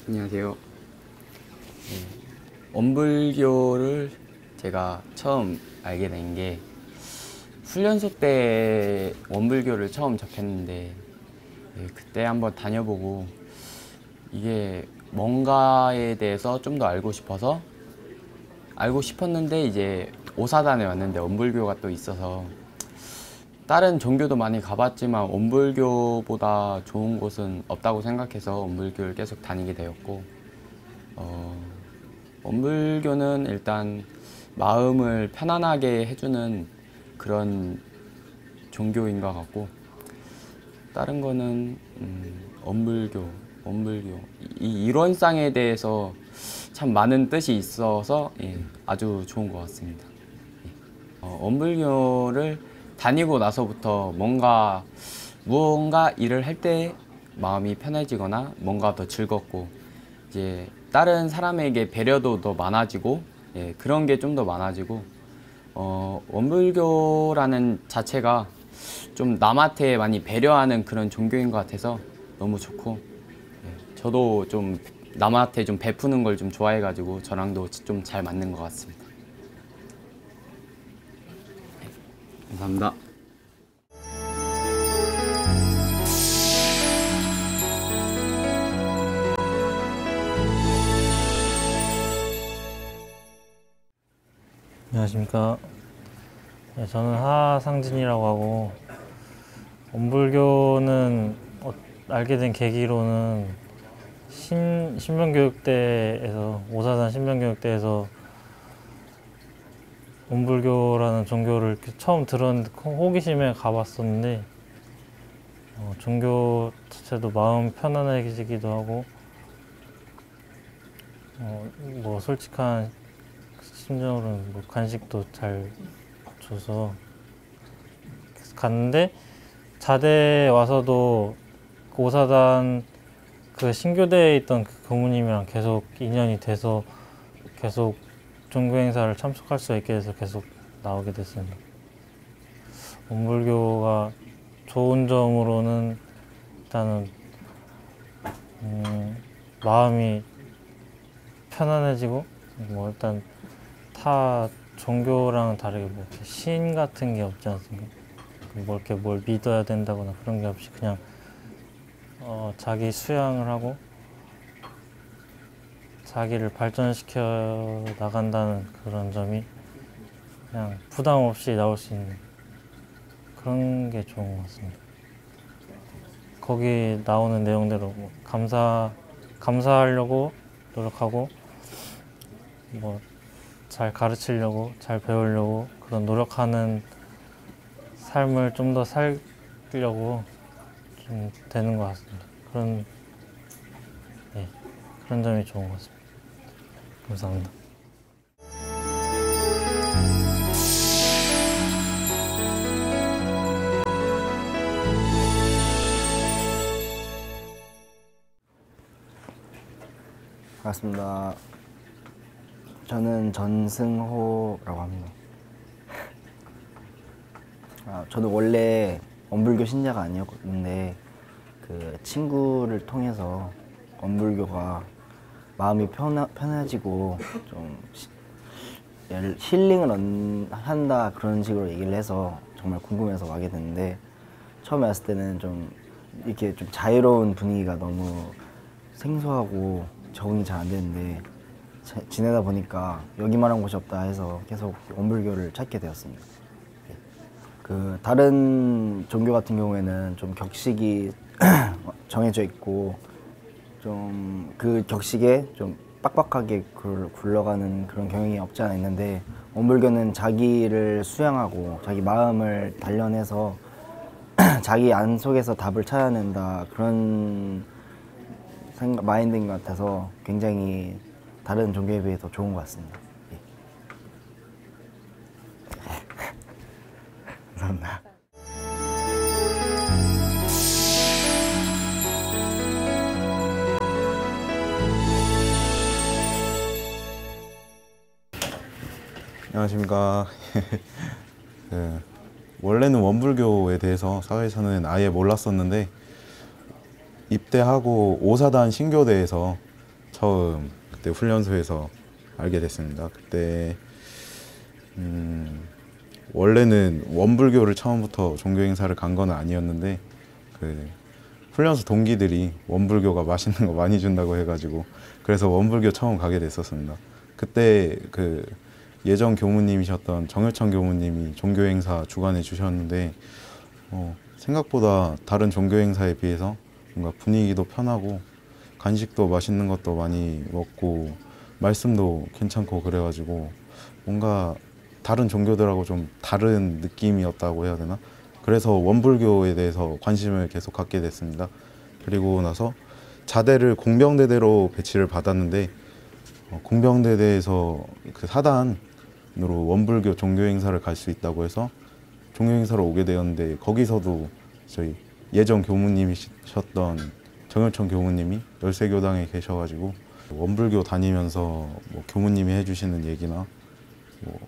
안녕하세요. 원불교를 제가 처음 알게 된 게 훈련소 때 원불교를 처음 접했는데 그때 한번 다녀보고 이게 뭔가에 대해서 좀 더 알고 싶었는데 이제 오사단에 왔는데 원불교가 또 있어서 다른 종교도 많이 가봤지만 원불교보다 좋은 곳은 없다고 생각해서 원불교를 계속 다니게 되었고 원불교는 일단 마음을 편안하게 해주는 그런 종교인 것 같고 다른 거는 원불교 이 일원상에 대해서 참 많은 뜻이 있어서 아주 좋은 것 같습니다. 원불교를 다니고 나서부터 무언가 일을 할 때 마음이 편해지거나 뭔가 더 즐겁고 이제 다른 사람에게 배려도 더 많아지고 그런 게 좀 더 많아지고 원불교라는 자체가 좀 남한테 많이 배려하는 그런 종교인 것 같아서 너무 좋고 저도 좀 남한테 좀 베푸는 걸 좀 좋아해가지고 저랑도 좀 잘 맞는 것 같습니다. 감사합니다. 안녕하십니까. 네, 저는 하상진이라고 하고 원불교는 알게 된 계기로는 신명교육대에서 오사단 신명교육대에서 원불교라는 종교를 처음 들었는데 호기심에 가봤었는데 종교 자체도 마음 편안해지기도 하고 뭐 솔직한 심정으로는 뭐 간식도 잘 줘서 갔는데 자대에 와서도 그 오사단 그 신교대에 있던 그 교무님이랑 계속 인연이 돼서 계속 종교 행사를 참석할 수 있게 돼서 계속 나오게 됐습니다. 원불교가 좋은 점으로는 일단은 마음이 편안해지고 뭐 일단 타 종교랑은 다르게 뭐 신 같은 게 없지 않습니까? 뭐 이렇게 뭘 믿어야 된다거나 그런 게 없이 그냥 자기 수양을 하고 자기를 발전시켜 나간다는 그런 점이 그냥 부담 없이 나올 수 있는 그런 게 좋은 것 같습니다. 거기 나오는 내용대로 뭐 감사하려고 노력하고 뭐 잘 가르치려고 잘 배우려고 그런 노력하는 삶을 좀 더 살려고 좀 되는 것 같습니다. 그런 점이 좋은 것 같습니다. 감사합니다. 반갑습니다. 저는 전승호라고 합니다. 저는 원래 원불교 신자가 아니었는데 그 친구를 통해서 원불교가 마음이 편해지고 좀 힐링을 한다 그런 식으로 얘기를 해서 정말 궁금해서 가게 됐는데 처음에 왔을 때는 좀 이렇게 좀 자유로운 분위기가 너무 생소하고 적응이 잘 안 되는데 지내다 보니까 여기만한 곳이 없다 해서 계속 원불교를 찾게 되었습니다. 그 다른 종교 같은 경우에는 좀 격식이 정해져 있고 좀 그 격식에 좀 빡빡하게 굴러가는 그런 경향이 없지 않아 있는데 원불교는 자기를 수양하고 자기 마음을 단련해서 자기 안 속에서 답을 찾아낸다 그런 마인드인 것 같아서 굉장히 다른 종교에 비해 더 좋은 것 같습니다. 감사합니다. 안녕하십니까. 원래는 원불교에 대해서 사회에서는 아예 몰랐었는데 입대하고 오사단 신교대에서 처음 그때 훈련소에서 알게 됐습니다. 그때 원래는 원불교를 처음부터 종교 행사를 간 건 아니었는데 그 훈련소 동기들이 원불교가 맛있는 거 많이 준다고 해가지고 그래서 원불교 처음 가게 됐었습니다. 그때 그 예전 교무님이셨던 정효천 교무님이 종교 행사 주관해 주셨는데 생각보다 다른 종교 행사에 비해서 뭔가 분위기도 편하고 간식도 맛있는 것도 많이 먹고 말씀도 괜찮고 그래가지고 뭔가 다른 종교들하고 좀 다른 느낌이었다고 해야 되나? 그래서 원불교에 대해서 관심을 계속 갖게 됐습니다. 그리고 나서 자대를 공병대대로 배치를 받았는데 공병대대에서 그 사단으로 원불교 종교 행사를 갈 수 있다고 해서 종교 행사를 오게 되었는데 거기서도 저희 예전 교무님이셨던 정효천 교무님이 열세교당에 계셔가지고 원불교 다니면서 뭐 교무님이 해주시는 얘기나 뭐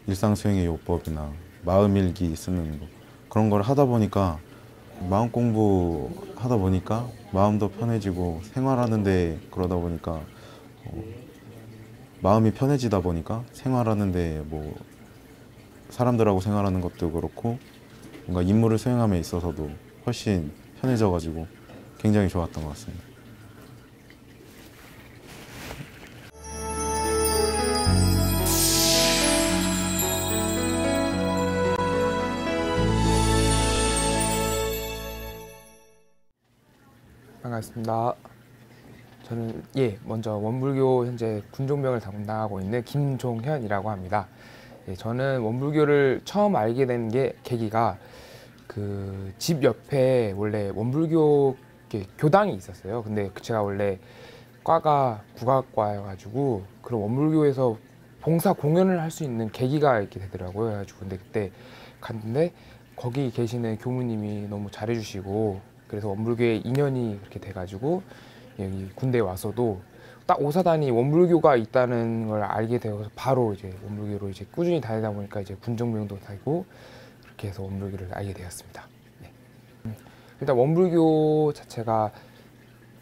일상수행의 요법이나 마음일기 쓰는 거 그런 걸 하다 보니까 마음 공부 하다 보니까 마음도 편해지고 생활하는데 그러다 보니까 마음이 편해지다 보니까 생활하는데 뭐 사람들하고 생활하는 것도 그렇고 뭔가 임무를 수행함에 있어서도 훨씬 편해져가지고 굉장히 좋았던 것 같습니다. 반갑습니다. 저는 먼저 원불교 현재 군종병을 담당하고 있는 김종현이라고 합니다. 저는 원불교를 처음 알게 된 게 계기가 그 집 옆에 원래 원불교 교당이 있었어요. 근데 제가 원래 과가 국악과여가지고 그런 원불교에서 봉사 공연을 할 수 있는 계기가 있게 되더라고요. 그래가지고 근데 그때 갔는데 거기 계시는 교무님이 너무 잘해주시고 그래서 원불교에 인연이 그렇게 돼가지고 여기 군대에 와서도 딱 오사단이 원불교가 있다는 걸 알게 되어서 바로 이제 원불교로 이제 꾸준히 다니다 보니까 이제 군정병도 다니고 그렇게 해서 원불교를 알게 되었습니다. 네. 일단 원불교 자체가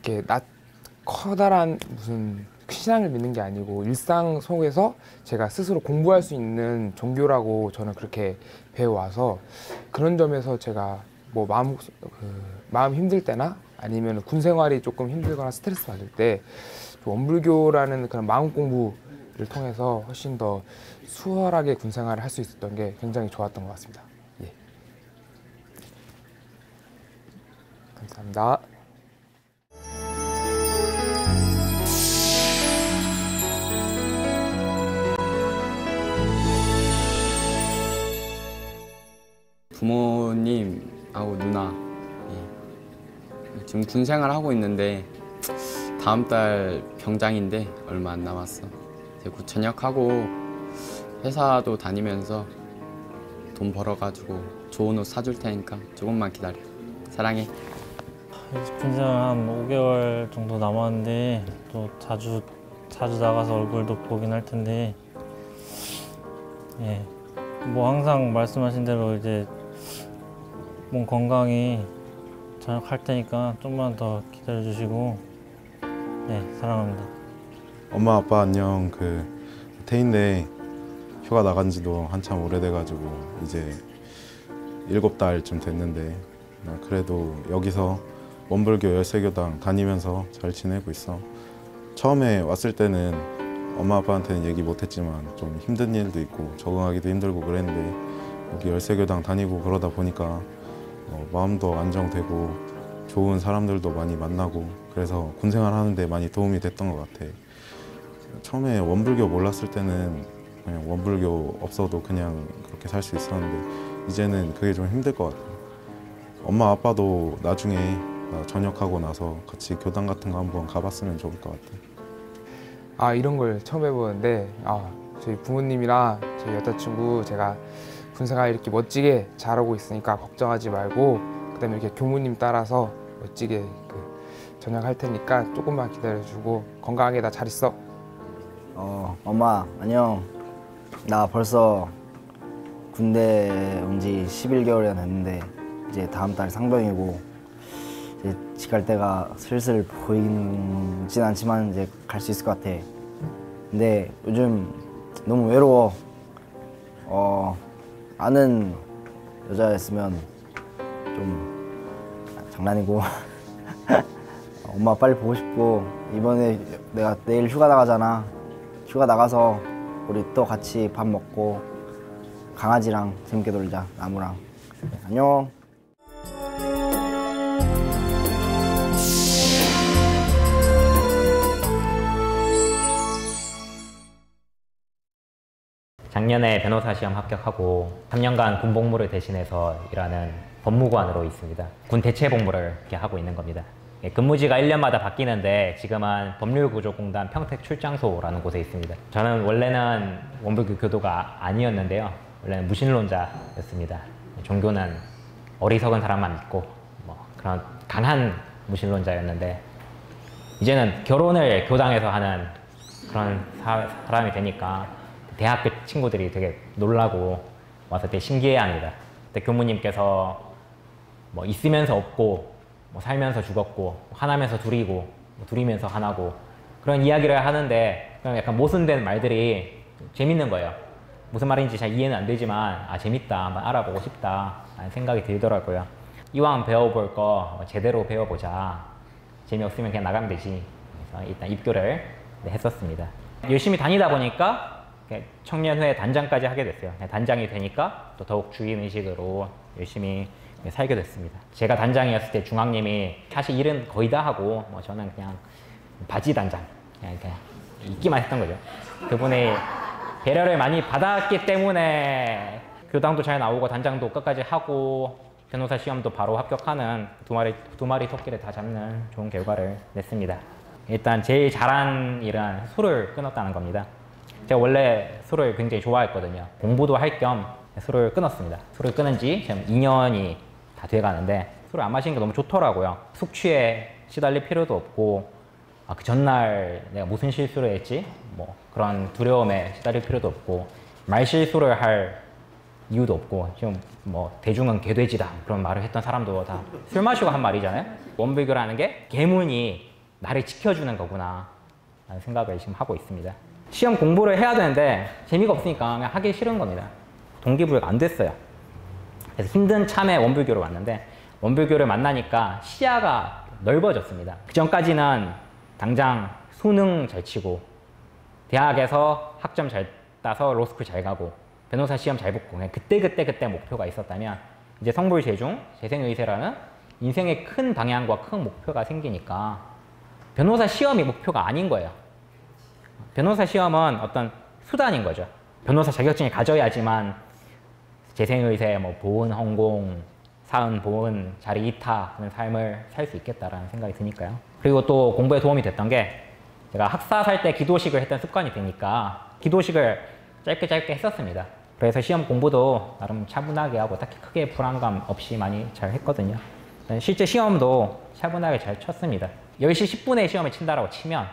이렇게 커다란 무슨 신앙을 믿는 게 아니고 일상 속에서 제가 스스로 공부할 수 있는 종교라고 저는 그렇게 배워와서 그런 점에서 제가 뭐 마음 힘들 때나 아니면 군 생활이 조금 힘들거나 스트레스 받을 때 원불교라는 그런 마음 공부를 통해서 훨씬 더 수월하게 군 생활을 할 수 있었던 게 굉장히 좋았던 것 같습니다. 예. 감사합니다. 부모님하고 누나 지금 군 생활하고 있는데 다음 달 병장인데 얼마 안 남았어. 이제 곧 전역하고 회사도 다니면서 돈 벌어가지고 좋은 옷 사줄 테니까 조금만 기다려. 사랑해. 이제 군생활 한 5개월 정도 남았는데 또 자주 나가서 얼굴도 보긴 할 텐데 뭐 항상 말씀하신 대로 이제 몸 건강히 전역할 테니까 좀만 더 기다려 주시고 사랑합니다. 엄마 아빠 안녕. 태인데 휴가 나간 지도 한참 오래돼가지고 이제 7달쯤 됐는데 그래도 여기서 원불교 열세교당 다니면서 잘 지내고 있어. 처음에 왔을 때는 엄마 아빠한테는 얘기 못했지만 좀 힘든 일도 있고 적응하기도 힘들고 그랬는데 여기 열세교당 다니고 그러다 보니까 마음도 안정되고 좋은 사람들도 많이 만나고 그래서 군생활 하는데 많이 도움이 됐던 것 같아. 처음에 원불교 몰랐을 때는 그냥 원불교 없어도 그냥 그렇게 살 수 있었는데 이제는 그게 좀 힘들 것 같아. 엄마 아빠도 나중에 나 전역하고 나서 같이 교당 같은 거 한번 가봤으면 좋을 것 같아. 이런 걸 처음 해보는데 저희 부모님이랑 저희 여자친구 제가 군생활 이렇게 멋지게 잘하고 있으니까 걱정하지 말고 그다음에 이렇게 교무님 따라서 멋지게 전역할 테니까 조금만 기다려주고 건강하게 나 잘 있어. 엄마 안녕. 나 벌써 군대 온 지 11개월이나 됐는데 이제 다음 달 상병이고 이제 집 갈 때가 슬슬 보이진 않지만 이제 갈 수 있을 것 같아. 근데 요즘 너무 외로워. 아는 여자였으면 좀 장난이고 엄마 빨리 보고 싶고 이번에 내가 내일 휴가 나가잖아. 휴가 나가서 우리 또 같이 밥 먹고 강아지랑 재밌게 놀자. 나무랑. 안녕. 작년에 변호사 시험 합격하고 3년간 군 복무를 대신해서 일하는 법무관으로 있습니다. 군 대체 복무를 이렇게 하고 있는 겁니다. 근무지가 1년마다 바뀌는데 지금은 법률구조공단 평택 출장소라는 곳에 있습니다. 저는 원래는 원불교 교도가 아니었는데요. 원래는 무신론자였습니다. 종교는 어리석은 사람만 믿고 뭐 그런 강한 무신론자였는데 이제는 결혼을 교당에서 하는 그런 사람이 되니까 대학교 친구들이 되게 놀라고 와서 되게 신기해합니다. 그때 교무님께서 뭐 있으면서 없고 뭐 살면서 죽었고 하나면서 둘이고 뭐 둘이면서 하나고 그런 이야기를 하는데 그냥 약간 모순된 말들이 재밌는 거예요. 무슨 말인지 잘 이해는 안 되지만 아 재밌다, 한번 알아보고 싶다 라는 생각이 들더라고요. 이왕 배워볼 거 제대로 배워보자. 재미없으면 그냥 나가면 되지. 그래서 일단 입교를 했었습니다. 열심히 다니다 보니까 청년회 단장까지 하게 됐어요. 단장이 되니까 또 더욱 주인의식으로 열심히 살게 됐습니다. 제가 단장이었을 때 중앙님이 사실 일은 거의 다 하고 뭐 저는 그냥 바지 단장 그냥 있기만 했던 거죠. 그분이 배려를 많이 받았기 때문에 교당도 잘 나오고 단장도 끝까지 하고 변호사 시험도 바로 합격하는 두 마리 토끼를 다 잡는 좋은 결과를 냈습니다. 일단 제일 잘한 일은 술을 끊었다는 겁니다. 제가 원래 술을 굉장히 좋아했거든요. 공부도 할 겸 술을 끊었습니다. 술을 끊은 지 지금 2년이 다 돼가는데 술을 안 마시는 게 너무 좋더라고요. 숙취에 시달릴 필요도 없고 그 전날 내가 무슨 실수를 했지? 뭐 그런 두려움에 시달릴 필요도 없고 말실수를 할 이유도 없고 지금 뭐 대중은 개돼지다 그런 말을 했던 사람도 다 술 마시고 한 말이잖아요. 원불교라는 게 계문이 나를 지켜주는 거구나 라는 생각을 지금 하고 있습니다. 시험 공부를 해야 되는데 재미가 없으니까 그냥 하기 싫은 겁니다. 동기부여가 안 됐어요. 그래서 힘든 참에 원불교를 왔는데 원불교를 만나니까 시야가 넓어졌습니다. 그 전까지는 당장 수능 잘 치고 대학에서 학점 잘 따서 로스쿨 잘 가고 변호사 시험 잘 붙고 그냥 그때 목표가 있었다면 이제 성불재중 재생의세라는 인생의 큰 방향과 큰 목표가 생기니까 변호사 시험이 목표가 아닌 거예요. 변호사 시험은 어떤 수단인 거죠. 변호사 자격증을 가져야지만 재생의세, 뭐 보은 헌공, 사은 보은, 자리 이타하는 삶을 살 수 있겠다라는 생각이 드니까요. 그리고 또 공부에 도움이 됐던 게 제가 학사 살 때 기도식을 했던 습관이 되니까 기도식을 짧게 했었습니다. 그래서 시험 공부도 나름 차분하게 하고 딱히 크게 불안감 없이 많이 잘 했거든요. 실제 시험도 차분하게 잘 쳤습니다. 10시 10분에 시험을 친다라고 치면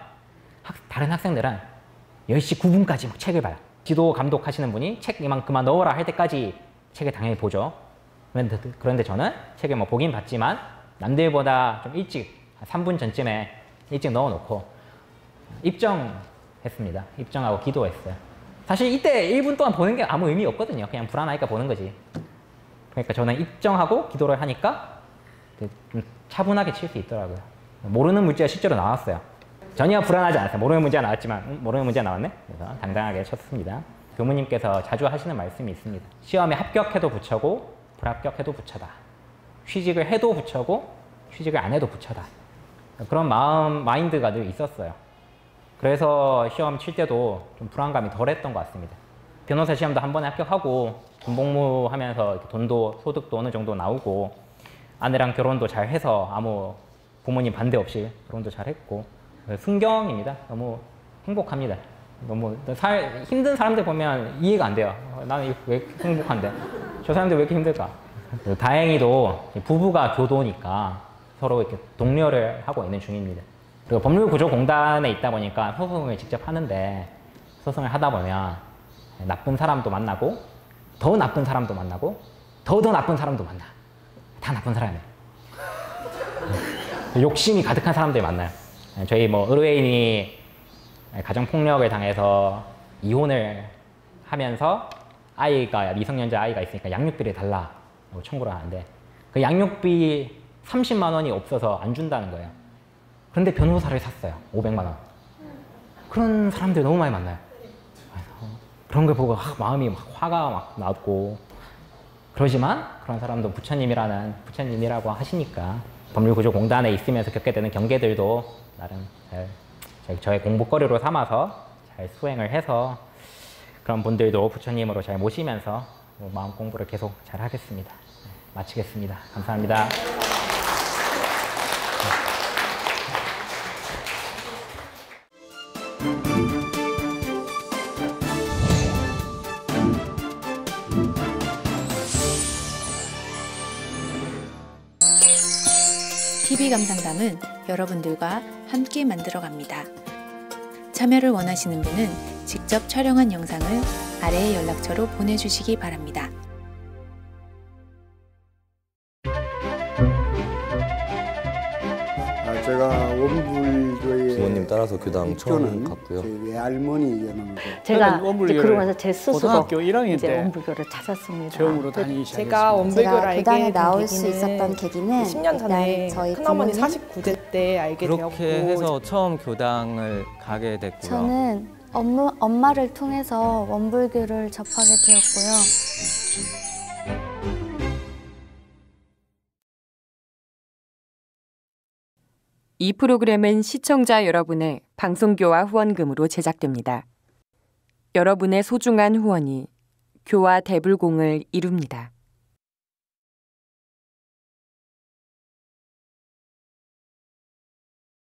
다른 학생들은 10시 9분까지 막 책을 봐요. 지도 감독하시는 분이 책 이만큼만 넣어라 할 때까지 책을 당연히 보죠. 그런데 저는 책을 뭐 보긴 봤지만 남들보다 좀 일찍 3분 전쯤에 일찍 넣어놓고 입정했습니다. 입정하고 기도했어요. 사실 이때 1분 동안 보는 게 아무 의미 없거든요. 그냥 불안하니까 보는 거지. 그러니까 저는 입정하고 기도를 하니까 좀 차분하게 칠 수 있더라고요. 모르는 문제가 실제로 나왔어요. 전혀 불안하지 않았어요. 모르는 문제가 나왔지만 모르는 문제가 나왔네? 그래서 당당하게 쳤습니다. 교무님께서 자주 하시는 말씀이 있습니다. 시험에 합격해도 부처고 불합격해도 부처다. 취직을 해도 부처고 취직을 안 해도 부처다. 그런 마인드가 늘 있었어요. 그래서 시험 칠 때도 좀 불안감이 덜했던 것 같습니다. 변호사 시험도 한 번에 합격하고 군복무하면서 돈도 소득도 어느 정도 나오고 아내랑 결혼도 잘 해서 아무 부모님 반대 없이 결혼도 잘 했고 순경입니다. 너무 행복합니다. 너무 힘든 사람들 보면 이해가 안 돼요. 나는 왜 이렇게 행복한데? 저 사람들 왜 이렇게 힘들까? 다행히도 부부가 교도니까 서로 이렇게 독려를 하고 있는 중입니다. 그리고 법률구조공단에 있다 보니까 소송을 직접 하는데 소송을 하다 보면 나쁜 사람도 만나고 더 나쁜 사람도 만나고 더 나쁜 사람도 만나. 다 나쁜 사람이에요. 욕심이 가득한 사람들이 많아요. 저희 뭐 의뢰인이 가정폭력을 당해서 이혼을 하면서 아이가 미성년자 아이가 있으니까 양육비를 달라고 청구를 하는데 그 양육비 30만 원이 없어서 안 준다는 거예요. 그런데 변호사를 샀어요. 500만 원. 그런 사람들이 너무 많이 만나요. 그런 걸 보고 마음이 막 화가 막 나고 그러지만 그런 사람도 부처님이라고 하시니까 법률구조공단에 있으면서 겪게 되는 경계들도 나름 잘 저의 공부거리로 삼아서 잘 수행을 해서 그런 분들도 부처님으로 잘 모시면서 마음 공부를 계속 잘 하겠습니다. 마치겠습니다. 감사합니다. TV감상담은 여러분들과 함께 만들어갑니다. 참여를 원하시는 분은 직접 촬영한 영상을 아래의 연락처로 보내주시기 바랍니다. 제가 원불교의 부모님 따라서 교당 처음 입교는 갔고요. 저희 외할머니였는데 제가 이제 그러고 나서 제 스스로 고등학교 1학년 이제 때 원불교를 찾았습니다. 처음으로 다니기 시작했습니다. 제가 원불교를 알게 교당에 된 나올 수 계기는 있었던 계기는 10년 전에 저희 큰어머니 부모님? 49세 때 알게 되었고 그렇게 해서 처음 교당을 가게 됐고요. 저는 엄마를 통해서 원불교를 접하게 되었고요. 이 프로그램은 시청자 여러분의 방송교화 후원금으로 제작됩니다. 여러분의 소중한 후원이 교화 대불공을 이룹니다.